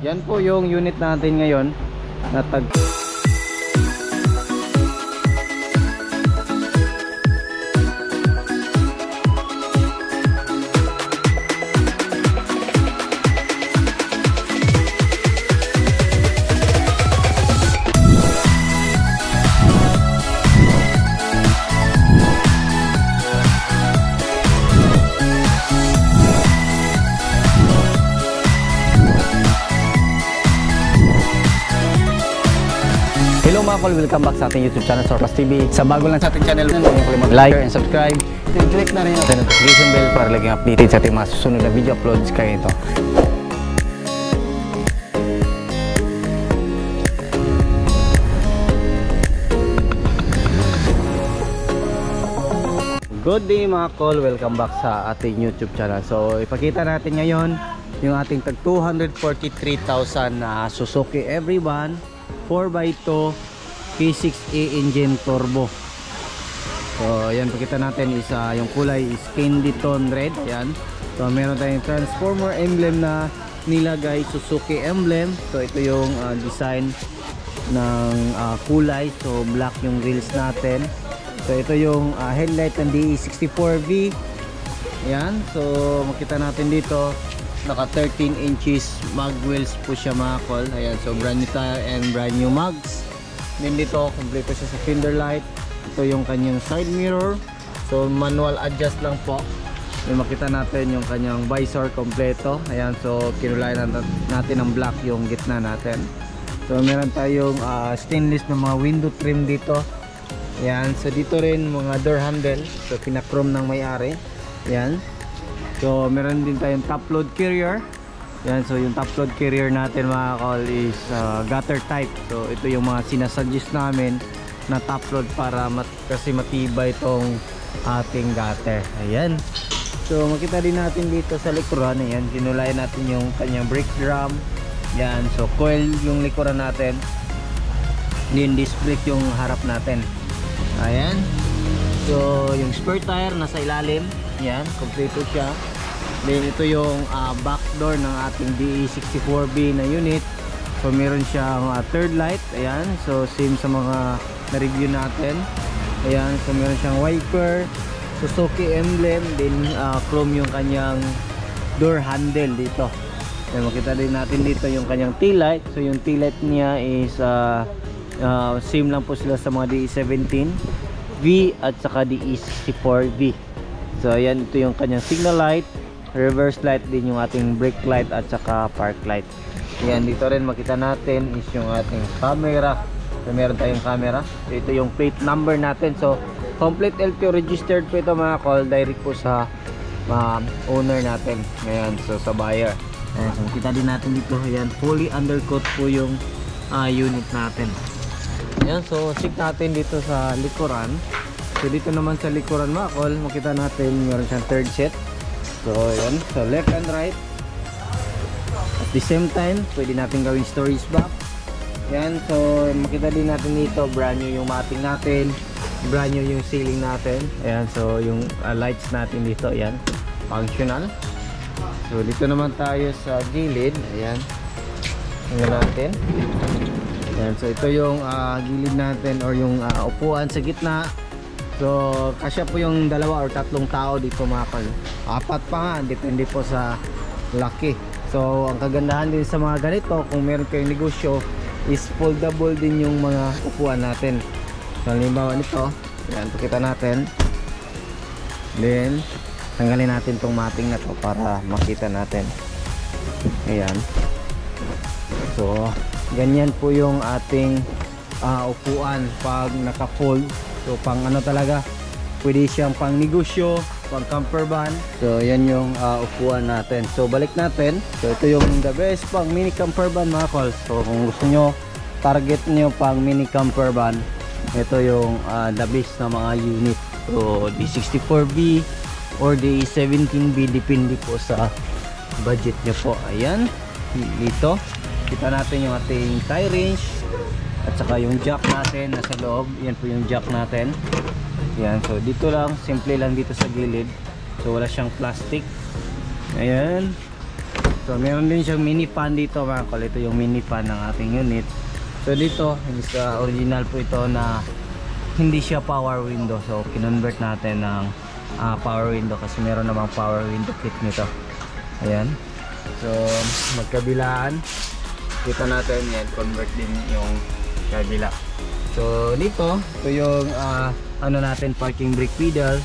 yan po yung unit natin ngayon na Hello mga kol, welcome back sa ating YouTube channel, Sorpas TV. Sa bago lang sa ating channel, huwag kalimutang mag-like and subscribe. Click na rin ang notification bell para laging updated sa ating mga susunod na video uploads kayo ito. Good day mga kol, welcome back sa ating YouTube channel. So ipakita natin ngayon yung ating tag 243,000 na Suzuki Everyone 4x2 P6A engine turbo. So ayan, pakita natin is yung kulay is candy tone red. Ayan. So meron tayong transformer emblem na nilagay, Suzuki emblem. So ito yung design ng kulay. So black yung grills natin. So ito yung headlight ng DE64V. Ayan. So makita natin dito naka 13 inches mag wheels po siya mga kol. Ayan, so brand new tire and brand new mags. Then dito kompleto siya sa fender light. Ito yung kanyang side mirror, so manual adjust lang po. Then makita natin yung kanyang visor kompleto. Ayan, so kinulayan natin ng black yung gitna natin. So meron tayong stainless na mga window trim dito. Ayan, so dito rin mga door handle, so pinakrom ng may-ari. Ayan. So meron din tayong top load carrier. Yan, so yung top load carrier natin mga kol is gutter type. So ito yung mga sinasuggest namin na top load para kasi matibay itong ating gutter. Ayan. So makita din natin dito sa likuran. Ayan, kinulayan natin yung kanyang brake drum. Yan, so coil yung likuran natin. Then disc brake yung harap natin. Ayan. So yung spare tire nasa ilalim. Yan, kompleto siya. Then ito yung back door ng ating DE64B na unit. So meron siyang third light. Ayan, so same sa mga na-review natin. Ayan, so meron siyang wiper, Suzuki emblem, then chrome yung kanyang door handle dito. Ayan, makita din natin dito yung kanyang tail light. So yung tail light niya is same lang po sila sa mga DE17V at saka DE64V. So ayan, ito yung kanyang signal light, reverse light din yung ating brake light at saka park light. Ayan, dito rin makita natin is yung ating camera. So meron tayong camera. So, ito yung plate number natin. So complete LTO registered po ito mga kol, direct po sa owner natin. Ayan, so sa buyer. Ayan, so makita din natin dito. Ayan, fully undercoat po yung unit natin. Ayan, so check natin dito sa likuran. So dito naman sa likuran mga kol, makita natin meron siyang third set. So ayan, so left and right. At the same time, pwede natin gawing storage box. Ayan, so makita din natin dito, brand new yung mating natin, brand new yung ceiling natin. Ayan, so yung lights natin dito, ayan, functional. So dito naman tayo sa gilid. Ayan, tingnan natin. Ayan, so ito yung gilid natin or yung upuan sa gitna. So kasya po yung 2 or 3 tao dito mga kol. 4 pa nga, depende po sa laki. So ang kagandahan din sa mga ganito, kung meron kayong negosyo, is foldable din yung mga upuan natin. So halimbawa nito, ayan, pakita natin. Then tanggalin natin tong mating na to para makita natin. Ayan. So ganyan po yung ating upuan pag naka-fold. So pang ano talaga, pwede siyang pang negosyo, pang camper van. So yan yung upuan natin. So balik natin. So ito yung the best pang mini camper van mga kol. So kung gusto nyo, target nyo pang mini camper van, ito yung the best na mga unit. So D64B or D17B, depende po sa budget nyo po. Ayan, dito kita natin yung ating tie range at saka yung jack natin nasa loob. Yan po yung jack natin. Yan, so dito lang, simple lang dito sa gilid. So wala siyang plastic. Ayan. So meron din siyang mini fan dito mga kol. Ito yung mini fan ng ating unit. So dito is original po ito na hindi siya power window. So kinonvert natin ng power window kasi meron namang power window kit nito. Ayan. So magkabilaan, kita natin yan, convert din yung kabila. So dito, ito yung ano natin, parking brake pedal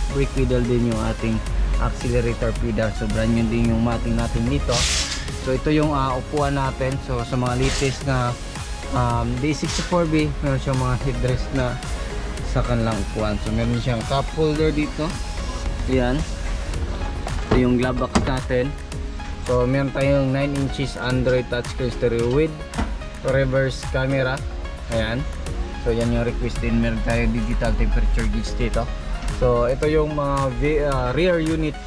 din yung ating accelerator pedal. So brand new din yung mating natin dito. So ito yung upuan natin. So sa mga latest na D64B, meron siyang mga headrest na sa kanilang upuan. So meron siyang cup holder dito. Ayan. Ito yung glove box natin. So meron tayong 9 inches Android touchscreen stereo with reverse camera. Ayan. So yan yung request din. Meron tayong digital temperature gauge dito. So ito yung mga rear unit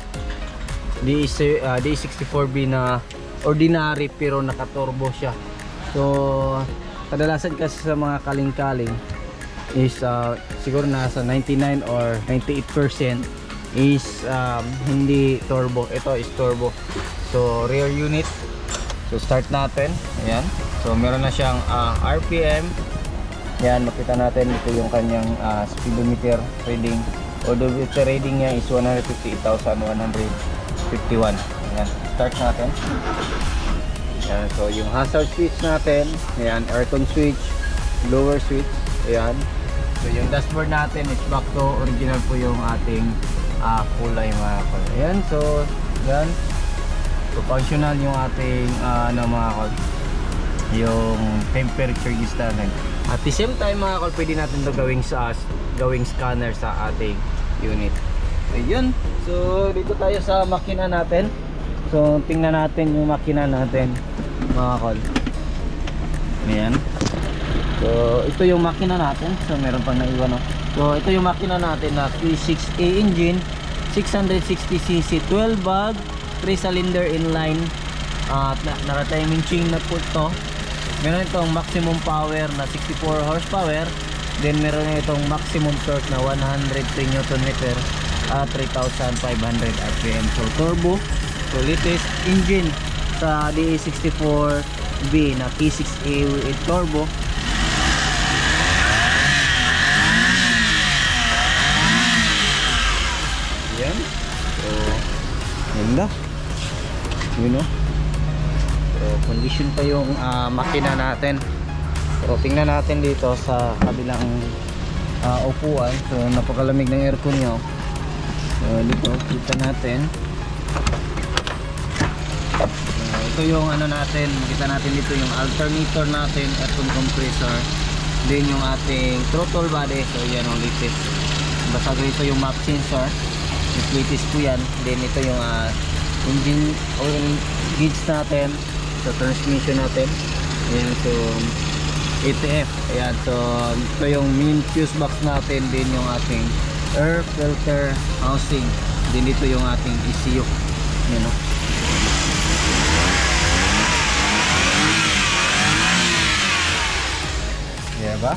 D64B na ordinary pero naka-turbo siya. So kadalasan kasi sa mga kaling-kaling is siguro nasa 99 or 98% is hindi turbo. Ito is turbo. So rear unit. So start natin. Ayan. So meron na siyang RPM. Yan, makita natin ito yung kanyang speedometer reading. Odometer reading niya is 158,151. Ayan, start natin. Ayan, so yung hazard switch natin, ayan, aircon switch, blower switch, ayan. So yung dashboard natin is back to original po yung ating kulay mga kol. Ayan, so yan. So functional yung ating ano mga kol, yung temperature gauge natin. At the same time mga kol, pwede natin ito gawing scanner sa ating unit. Ayun. So dito tayo sa makina natin. So tingnan natin yung makina natin mga kol. Ayan. So ito yung makina natin. So meron pang naiwan, no? So ito yung makina natin na Q6A engine, 660cc, 12 valve, 3 cylinder inline, at naka-timing chain na po ito. Meron itong maximum power na 64 horsepower. Then meron itong maximum torque na 103 Nm at 3,500 RPM. So turbo. So latest engine sa DA64B na P6A with turbo. Yan. So ganda. You know. So condition pa yung makina natin. So tingnan natin dito sa kabilang upuan. So napakalamig ng aircon nyo. So dito kita natin. Ito yung ano natin, makita natin dito yung alternator natin, aircon compressor. Then yung ating throttle body. So yan ang latest. Basta dito yung map sensor. Yung latest po yan. Then ito yung engine oil gauge natin. So transmission natin. Ayan, so ATF. Ayan, so ito yung main fuse box natin. Din yung ating air filter housing. Din dito yung ating ECU. Ayan, no? Diba?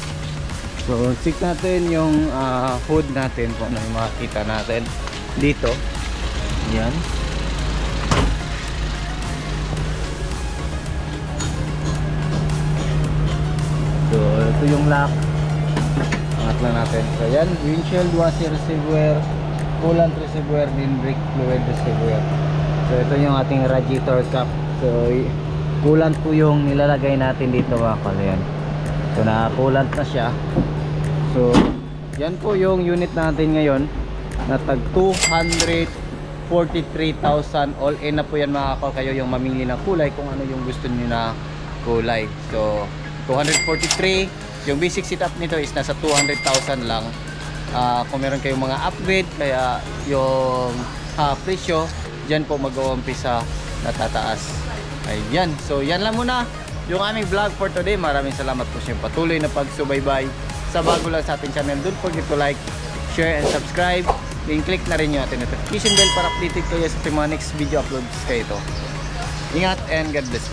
So check natin yung hood natin kung ano yung makikita natin dito. Ayan. So ito yung lock. Angat lang natin. So yan, windshield washer reservoir, coolant reservoir, din brake fluid reservoir. So ito yung ating radiator cap. So coolant po yung nilalagay natin dito mga kol. Ayan. So naka-coolant na siya. So yan po yung unit natin ngayon na tag 243,000 all in na po yan mga kol. Kayo yung mamili ng kulay kung ano yung gusto niyo na kulay. So 243, yung basic setup nito is nasa 200,000 lang. Kung meron kayong mga upgrade, kaya yung presyo dyan po mag-uumpisa na tataas. Ayan, so yan lang muna yung aming vlog for today. Maraming salamat po sa patuloy na pagsubaybay sa bago lang sa ating channel. Don't forget to like, share, and subscribe. Then click na rin yung ating notification bell para updated kayo sa mga next video uploads kayo ito. Ingat and God bless.